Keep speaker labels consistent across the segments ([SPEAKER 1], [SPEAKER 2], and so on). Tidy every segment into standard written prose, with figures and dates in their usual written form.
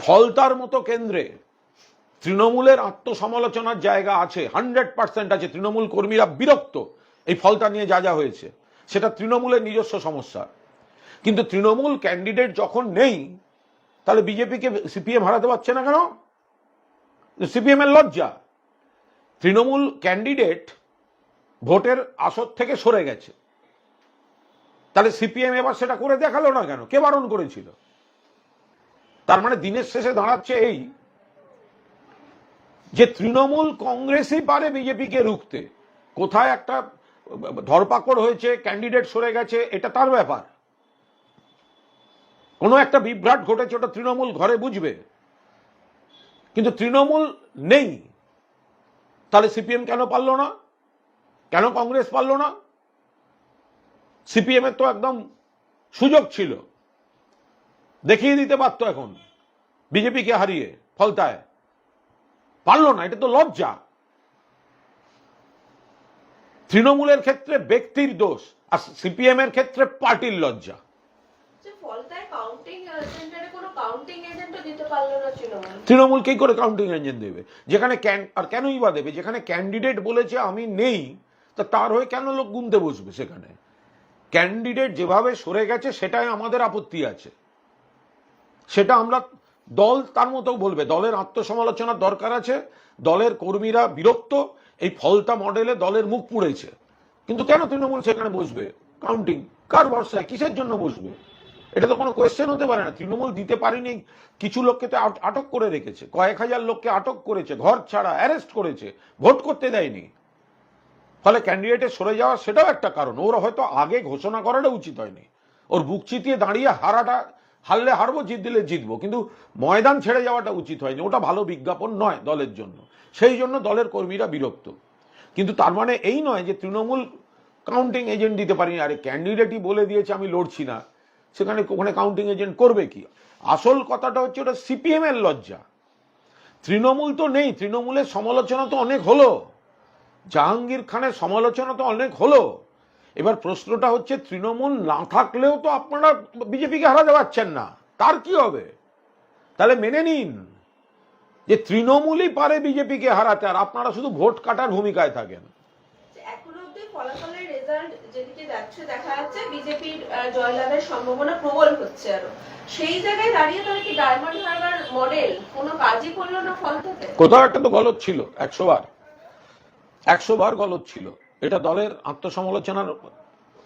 [SPEAKER 1] ফলতার মতো কেন্দ্রে তৃণমূলের আত্মসমালোচনার জায়গা আছে, 100% আছে। তৃণমূল কর্মীরা বিরক্ত এই ফলতা নিয়ে যা যা হয়েছে, সেটা তৃণমূলের নিজস্ব সমস্যা। কিন্তু তৃণমূল ক্যান্ডিডেট যখন নেই, তাহলে বিজেপিকে সিপিএম হারাতে পারছে না কেন? সিপিএম এর লজ্জা। তৃণমূল ক্যান্ডিডেট ভোটের আসর থেকে সরে গেছে, তাহলে সিপিএম এবার সেটা করে দেখালো না কেন? কে বারণ করেছিল? তার মানে দিনের শেষে দাঁড়াচ্ছে এই যে তৃণমূল কংগ্রেসই পারে বিজেপিকে রুখতে। কোথায় একটা ধরপাকড় হয়েছে, ক্যান্ডিডেট সরে গেছে, এটা তার ব্যাপার। কোনো একটা বিভ্রাট ঘটেছে, ওটা তৃণমূল ঘরে বুঝবে। কিন্তু তৃণমূল নেই, তাহলে সিপিএম কেন পারল না? কেন কংগ্রেস পারল না? সিপিএম এর তো একদম সুযোগ ছিল, দেখিয়ে দিতে পারতো এখন বিজেপিকে হারিয়ে ফলতায়। পারল না, এটা তো লজ্জা। তৃণমূলের ক্ষেত্রে ব্যক্তির দোষ, আর সিপিএম এর ক্ষেত্রে পার্টির লজ্জা। তৃণমূল কি করে কাউন্টিং এজেন্ট দেবে? যেখানে আর কেনই বা দেবে? যেখানে ক্যান্ডিডেট বলেছে আমি নেই, তা তার হয়ে কেন লোক গুনতে বসবে? সেখানে ক্যান্ডিডেট যেভাবে সরে গেছে সেটাই আমাদের আপত্তি আছে, সেটা আমরা দল তার মতো বলবে। দলের আত্মসমালোচনার দরকার আছে। দলের কর্মীরা বিরক্ত, এই ফলতা মডেলে দলের মুখ পুড়েছে। কিন্তু কেন তৃণমূল সেখানে বসবে? কাউন্টিং কার ভরসায়, কিসের জন্য বসবে? এটা তো কোনো কোয়েশ্চেন হতে পারে না। তৃণমূল দিতে পারেনি, কিছু লোককে তো আটক করে রেখেছে, কয়েক হাজার লোককে আটক করেছে, ঘর ছাড়া অ্যারেস্ট করেছে, ভোট করতে দেয়নি। ফলে ক্যান্ডিডেটের সরে যাওয়া সেটাও একটা কারণ। ওর হয়তো আগে ঘোষণা করাটা উচিত হয়নি। ওর বুক চিতিয়ে দাঁড়িয়ে হারলে হারবো, জিত দিলে জিতবো, কিন্তু ময়দান ছেড়ে যাওয়াটা উচিত হয়নি। ওটা ভালো বিজ্ঞাপন নয় দলের জন্য। সেই জন্য দলের কর্মীরা বিরক্ত। কিন্তু তার মানে এই নয় যে তৃণমূল কাউন্টিং এজেন্ট দিতে পারিনি। আরে ক্যান্ডিডেটই বলে দিয়েছে আমি লড়ছি না, সেখানে ওখানে কাউন্টিং এজেন্ট করবে কি? আসল কথাটা হচ্ছে ওটা সিপিএম এর লজ্জা। তৃণমূল তো নেই। তৃণমূলের সমালোচনা তো অনেক হলো, জাহাঙ্গীর খানের সমালোচনা তো অনেক হলো। এবার প্রশ্নটা হচ্ছে তৃণমূল না থাকলেও তো আপনারা বিজেপিকে হারাতে পারছেন না, তার কি হবে? তাহলে মেনে নিন যে তৃণমূলই পারে বিজেপিকে হারাতে, আর আপনারা শুধু ভোট কাটার ভূমিকায় থাকেন।
[SPEAKER 2] এখন অবধি ফলাফলের রেজাল্ট যেদিকে যাচ্ছে, দেখা যাচ্ছে বিজেপির জয়লাভের সম্ভাবনা প্রবল হচ্ছে। আরো সেই জায়গায় দাঁড়িয়ে তাহলে কি ডায়মন্ড হারবার মডেল কোনো কাজই করলো না ফলতাতে?
[SPEAKER 1] কোথাও একটা তো গলদ ছিল, 100 বার গলদ ছিল। এটা দলের আত্মসমালোচনার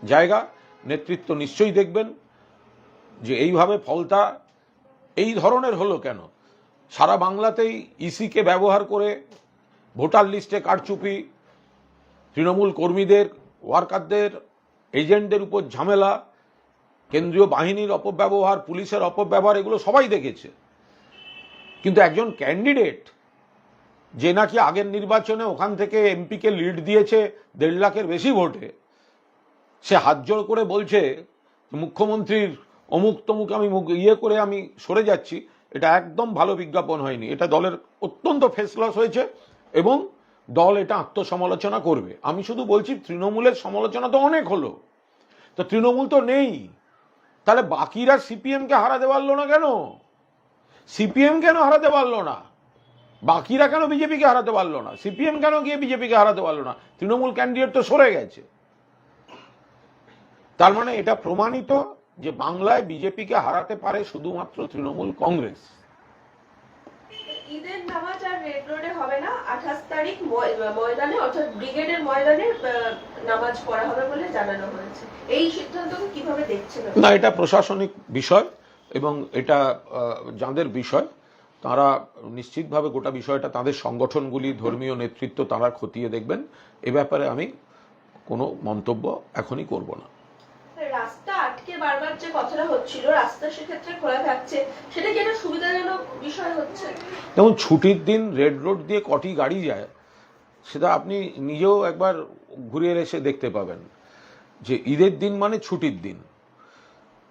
[SPEAKER 1] জায়গা। নেতৃত্ব নিশ্চয়ই দেখবেন যে এইভাবে ফলতা এই ধরনের হলো কেন। সারা বাংলাতেই ইসিকে ব্যবহার করে ভোটার লিস্টে কারচুপি, তৃণমূল কর্মীদের, ওয়ার্কারদের, এজেন্টদের উপর ঝামেলা, কেন্দ্রীয় বাহিনীর অপব্যবহার, পুলিশের অপব্যবহার, এগুলো সবাই দেখেছে। কিন্তু একজন ক্যান্ডিডেট যে নাকি আগের নির্বাচনে ওখান থেকে এমপিকে লিড দিয়েছে 1.5 লাখের বেশি ভোটে, সে হাত জোড় করে বলছে মুখ্যমন্ত্রীর অমুক তমুক আমি করে আমি সরে যাচ্ছি, এটা একদম ভালো বিজ্ঞাপন হয়নি। এটা দলের অত্যন্ত ফেস লস হয়েছে এবং দল এটা আত্মসমালোচনা করবে। আমি শুধু বলছি তৃণমূলের সমালোচনা তো অনেক হলো, তো তৃণমূল তো নেই, তাহলে বাকিরা সিপিএমকে হারাতে পারলো না কেন? সিপিএম কেন হারাতে পারলো না? বাকিরা কেন বিজেপিকে হারাতে পারলো না? সিপিএম কেন গিয়ে বিজেপিকে হারাতে পারলো না? তৃণমূল ক্যান্ডিডেট তো সরে গেছে। তার মানে এটা প্রমাণিত যে বাংলায় বিজেপিকে হারাতে পারে শুধুমাত্র তৃণমূল কংগ্রেস।
[SPEAKER 2] ঈদের নামাজ আর রেড রোডে হবে না, 28 তারিখ ময়দানে, অর্থাৎ ব্রিগেডের ময়দানে নামাজ পড়া হবে বলে জানানো হয়েছে। এই সিদ্ধান্তকে কিভাবে দেখছেন?
[SPEAKER 1] না, এটা প্রশাসনিক বিষয় এবং এটা যাদের বিষয় তারা নিশ্চিতভাবে গোটা বিষয়টা তাদের সংগঠনগুলি, ধর্মীয় নেতৃত্ব তারা খতিয়ে দেখবেন। এ ব্যাপারে আমি কোনো মন্তব্য এখনই করব না।
[SPEAKER 2] রাস্তা আটকে বারবার যে কথাটা হচ্ছিল, রাস্তা সেক্ষেত্রে খোলা থাকছে, সেটা কি একটা সুবিধাজনক বিষয় হচ্ছে?
[SPEAKER 1] যেমন ছুটির দিন রেড রোড দিয়ে কটি গাড়ি যায় সেটা আপনি নিজেও একবার ঘুরে এসে দেখতে পাবেন যে ঈদের দিন মানে ছুটির দিন।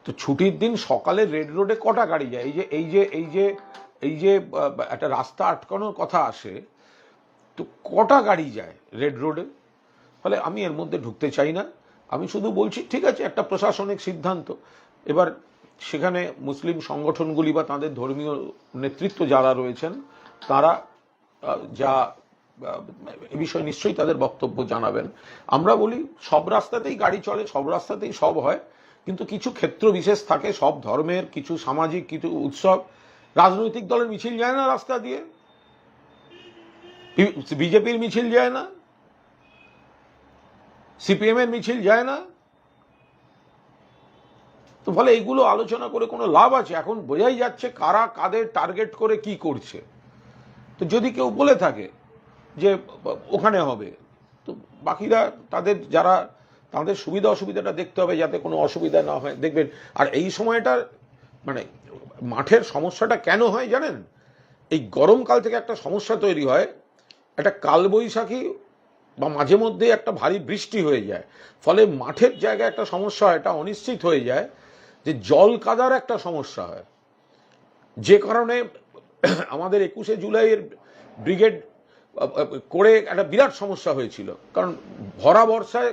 [SPEAKER 1] তো ছুটির দিন সকালে রেড রোডে কটা গাড়ি যায়? এই যে একটা রাস্তা আটকানোর কথা আসে, তো কটা গাড়ি যায় রেড রোডে? ফলে আমি এর মধ্যে ঢুকতে চাই না। আমি শুধু বলছি ঠিক আছে, একটা প্রশাসনিক সিদ্ধান্ত। এবার সেখানে মুসলিম সংগঠনগুলি বা তাদের ধর্মীয় নেতৃত্ব যারা রয়েছেন তারা যা এ বিষয়ে নিশ্চয়ই তাদের বক্তব্য জানাবেন। আমরা বলি সব রাস্তাতেই গাড়ি চলে, সব রাস্তাতেই সব হয়, কিন্তু কিছু ক্ষেত্র বিশেষ থাকে, সব ধর্মের কিছু সামাজিক কিছু উৎসব, রাজনৈতিক দলের মিছিল যায় না রাস্তা দিয়ে, বিজেপির মিছিল যায় না, সিপিএম এর মিছিল যায় না, তো ফলে এইগুলো আলোচনা করে কোনো লাভ আছে? এখন বোঝাই যাচ্ছে কারা কাদের টার্গেট করে কি করছে। তো যদি কেউ বলে থাকে যে ওখানে হবে, তো বাকিরা তাদের যারা তাদের সুবিধা অসুবিধাটা দেখতে হবে যাতে কোনো অসুবিধা না হয়। দেখবেন আর এই সময়টা মানে মাঠের সমস্যাটা কেন হয় জানেন? এই গরমকাল থেকে একটা সমস্যা তৈরি হয়, একটা কালবৈশাখী বা মাঝে মধ্যে একটা ভারী বৃষ্টি হয়ে যায়, ফলে মাঠের জায়গায় একটা সমস্যা হয়, এটা অনিশ্চিত হয়ে যায়, যে জল কাদার একটা সমস্যা হয়, যে কারণে আমাদের 21শে জুলাইয়ের ব্রিগেড করে একটা বিরাট সমস্যা হয়েছিল। কারণ ভরা বর্ষায়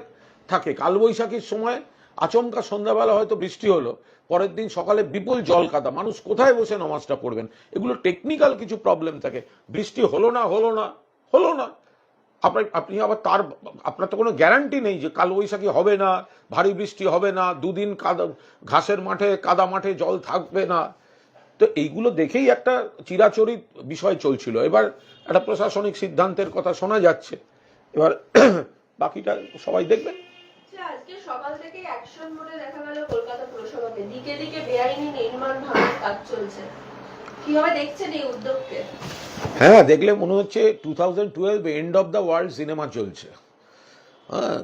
[SPEAKER 1] থাকে, কালবৈশাখীর সময় আচমকা সন্ধ্যাবেলা হয়তো বৃষ্টি হলো, পরের দিন সকালে বিপুল জল কাদা, মানুষ কোথায় বসে নামাজটা পড়বেন? এগুলো টেকনিক্যাল কিছু প্রবলেম থাকে। বৃষ্টি হলো না, আপনি আবার আপনার তো কোনো গ্যারান্টি নেই যে কালবৈশাখী হবে না, ভারী বৃষ্টি হবে না, দুদিন কাদা ঘাসের মাঠে কাদা মাঠে জল থাকবে না। তো এইগুলো দেখেই একটা চিরাচরিত বিষয় চলছিল। এবার একটা প্রশাসনিক সিদ্ধান্তের কথা শোনা যাচ্ছে, এবার বাকিটা সবাই দেখবেন।
[SPEAKER 2] আজকে সকাল থেকে অ্যাকশন মোডে দেখা গেল কলকাতা পুরসভাতে, দিকে দিকে বেআইনি নির্মাণ ভাঙার কাজ চলছে। কিভাবে দেখছেন এই উদ্যোগকে?
[SPEAKER 1] হ্যাঁ, দেখলে মনে হচ্ছে 2012 end of the world cinema চলছে। হ্যাঁ,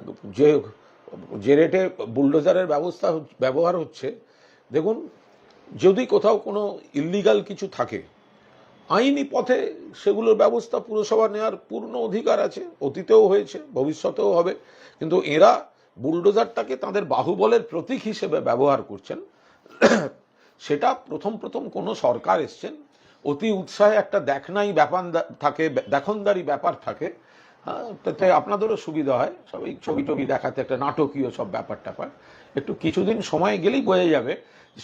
[SPEAKER 1] যে রেটে বুলডোজারের ব্যবহার হচ্ছে, দেখুন যদি কোথাও কোনো ইল্লিগাল কিছু থাকে আইনি পথে সেগুলোর ব্যবস্থা পুরসভা নেওয়ার পূর্ণ অধিকার আছে, অতীতেও হয়েছে, ভবিষ্যতেও হবে। কিন্তু এরা বুলডোজারটাকে তাদের বাহুবলের প্রতীক হিসেবে ব্যবহার করছেন। সেটা প্রথম কোনো সরকার এসছেন, অতি উৎসাহে একটা দেখনদারি ব্যাপার থাকে, তাতে আপনাদেরও সুবিধা হয়, সবাই ছবি টবি দেখাতে একটা নাটকীয় সব ব্যাপার ট্যাপার। একটু কিছুদিন সময় গেলেই বোঝা যাবে।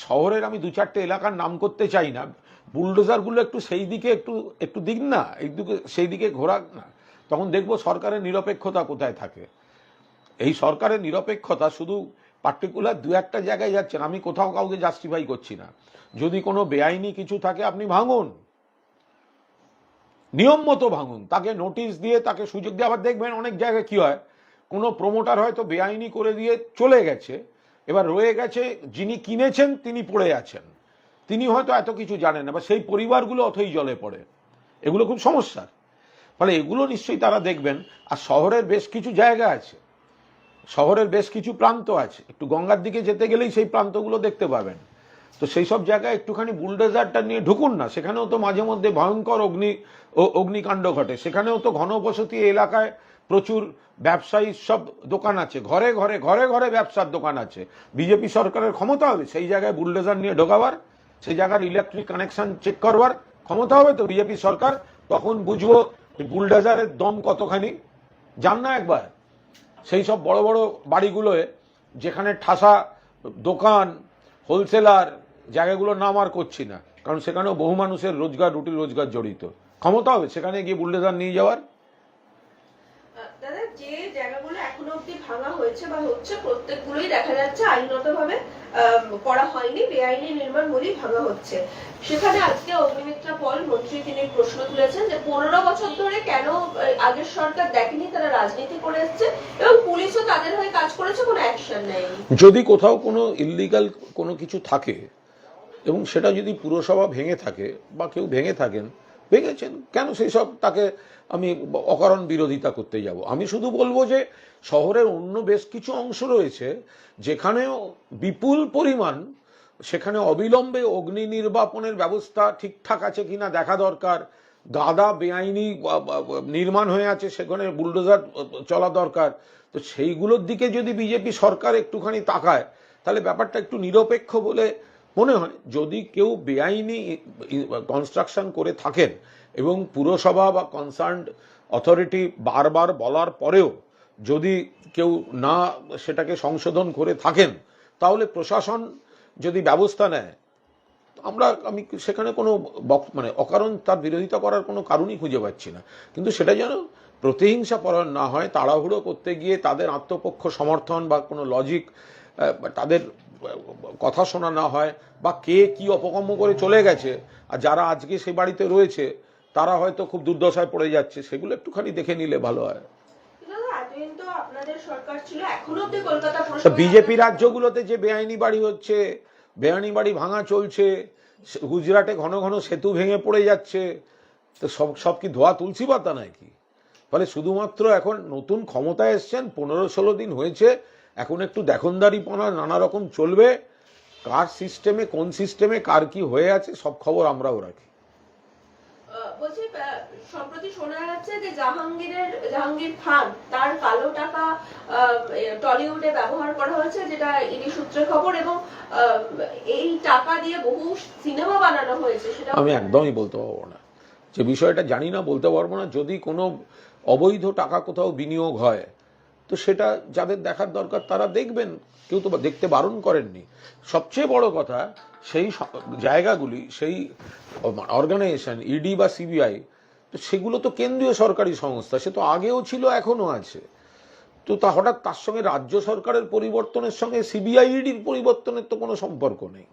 [SPEAKER 1] শহরের আমি 2-4টে এলাকার নাম করতে চাই না, বুলডোজারগুলো একটু সেই দিকে একটু দিক না, সেই দিকে ঘোরাক না, তখন দেখবো সরকারের নিরপেক্ষতা কোথায় থাকে। এই সরকারের নিরপেক্ষতা শুধু পার্টিকুলার 2-1টা জায়গায় যাচ্ছেন, আমি কোথাও কাউকে জাস্টিফাই করছি না। যদি কোনো বেআইনি কিছু থাকে আপনি ভাঙুন, নিয়ম মতো ভাঙুন, তাকে নোটিশ দিয়ে তাকে সুযোগ দিয়ে। আবার দেখবেন অনেক জায়গায় কি হয়, কোনো প্রমোটার হয়তো বেআইনি করে দিয়ে চলে গেছে, এবার রয়ে গেছে যিনি কিনেছেন তিনি পড়ে আছেন, তিনি হয়তো এত কিছু জানেন না, বা সেই পরিবারগুলো অথই জলে পড়ে। এগুলো খুব সমস্যার। ফলে এগুলো নিশ্চয়ই তারা দেখবেন। আর শহরের বেশ কিছু জায়গা আছে, শহরের বেশ কিছু প্রান্ত আছে, একটু গঙ্গার দিকে যেতে গেলেই সেই প্রান্তগুলো দেখতে পাবেন। তো সেই সব জায়গায় একটুখানি বুলডোজারটা নিয়ে ঢুকুন না, সেখানেও তো মাঝে মধ্যে ভয়ঙ্কর অগ্নিকাণ্ড ঘটে। সেখানেও তো ঘনবসতি এলাকায় প্রচুর ব্যবসায়ী সব দোকান আছে, ঘরে ঘরে ব্যবসার দোকান আছে। বিজেপি সরকারের ক্ষমতা হবে সেই জায়গায় বুলডোজার নিয়ে ঢোকাবার, সেই জায়গার ইলেকট্রিক কানেকশন চেক করবার ক্ষমতা হবে তো বিজেপি সরকার। তখন বুঝবো বুলডোজারের দম কতখানি। যান না একবার সেই সব বড় বড় বাড়িগুলোয়, যেখানে ঠাসা দোকান, হোলসেলার, জায়গাগুলোর নাম আর করছি না, কারণ সেখানেও বহু মানুষের রুটি রোজগার জড়িত। ক্ষমতা হবে সেখানে গিয়ে বুলডোজার নিয়ে যাওয়ার।
[SPEAKER 2] দাদা, যে জায়গাগুলো এখনো অব্দি ভাঙা হয়েছে বা হচ্ছে, প্রত্যেকগুলোই দেখা যাচ্ছে আইনগতভাবে করা হয়নি, বেআইনি নির্মাণ বলেই ভাঙা হচ্ছে। সেখানে আজকে অগ্নিমিত্রা পল মন্ত্রী তিনি প্রশ্ন তুলেছেন যে 15 বছর ধরে কেন আগের সরকার দেখেনি, তারা রাজনীতি করে এসছে এবং পুলিশও তাদের হয়ে কাজ করেছে, কোনো অ্যাকশন নেয়নি।
[SPEAKER 1] যদি কোথাও কোনো ইল্লিগাল কোনো কিছু থাকে এবং সেটা যদি পুরসভা ভেঙে থাকে বা কেউ ভেঙেছেন, কেন সেই সব তাকে আমি অকারণ বিরোধিতা করতে যাব? আমি শুধু বলবো যে শহরের অন্য বেশ কিছু অংশ রয়েছে যেখানেও বিপুল পরিমাণ, সেখানে অবিলম্বে অগ্নি নির্বাপনের ব্যবস্থা ঠিকঠাক আছে কিনা দেখা দরকার। গাদা বেআইনি নির্মাণ হয়ে আছে, সেখানে বুলডোজার চলা দরকার। তো সেইগুলোর দিকে যদি বিজেপি সরকার একটুখানি তাকায়, তাহলে ব্যাপারটা একটু নিরপেক্ষ বলে মনে হয়। যদি কেউ বেআইনি কনস্ট্রাকশন করে থাকেন এবং পুরসভা বা কনসার্নড অথরিটি বারবার বলার পরেও যদি কেউ না সেটাকে সংশোধন করে থাকেন, তাহলে প্রশাসন যদি ব্যবস্থা নেয়, আমি সেখানে কোনো মানে অকারণ তার বিরোধিতা করার কোনো কারণই খুঁজে পাচ্ছি না। কিন্তু সেটা যেন প্রতিহিংসা পরায়ণ না হয়, তাড়াহুড়ো করতে গিয়ে তাদের আত্মপক্ষ সমর্থন বা কোনো লজিক তাদের কথা শোনা না হয়, বা কে কি অপকর্ম করে চলে গেছে আর যারা আজকে সে বাড়িতে রয়েছে তারা হয়তো খুব দুর্দশায় পড়ে যাচ্ছে, সেগুলো একটুখানি দেখে নিলে ভালো হয়। বিজেপি রাজ্যগুলোতে যে বেআইনি বাড়ি হচ্ছে, বেআইনি বাড়ি ভাঙা চলছে, গুজরাটে ঘন ঘন সেতু ভেঙে পড়ে যাচ্ছে, তো সব কি ধোয়া তুলসী পাতা নাকি? ফলে শুধুমাত্র এখন নতুন ক্ষমতায় এসছেন, 15-16 দিন হয়েছে, এখন একটু দেখনদারিপনা নানা রকম চলবে, কার সিস্টেমে কোন সিস্টেমে কার কি হয়ে আছে সব খবর আমরাও রাখি।
[SPEAKER 2] বলছি, সম্প্রতি শোনা যাচ্ছে যে জাহাঙ্গীর খান তার কালো টাকা টলিউডে ব্যবহার করা হয়েছে, যেটা ইডি সূত্রে খবর, এবং এই টাকা দিয়ে বহু সিনেমা বানানো হয়েছে। সেটা
[SPEAKER 1] আমি একদমই বলতে পারবো না, যে বিষয়টা জানি না, বলতে পারবো না। যদি কোনো অবৈধ টাকা কোথাও বিনিয়োগ হয় তো সেটা যাদের দেখার দরকার তারা দেখবেন, কেউ তো দেখতে বারণ করেননি। সবচেয়ে বড় কথা, সেই জায়গাগুলি, সেই অর্গানাইজেশন ইডি বা সিবিআই, তো সেগুলো তো কেন্দ্রীয় সরকারি সংস্থা, সে তো আগেও ছিল এখনো আছে। তো হঠাৎ তার সঙ্গে রাজ্য সরকারের পরিবর্তনের সঙ্গে সিবিআই ইডির পরিবর্তনের তো কোনো সম্পর্ক নেই।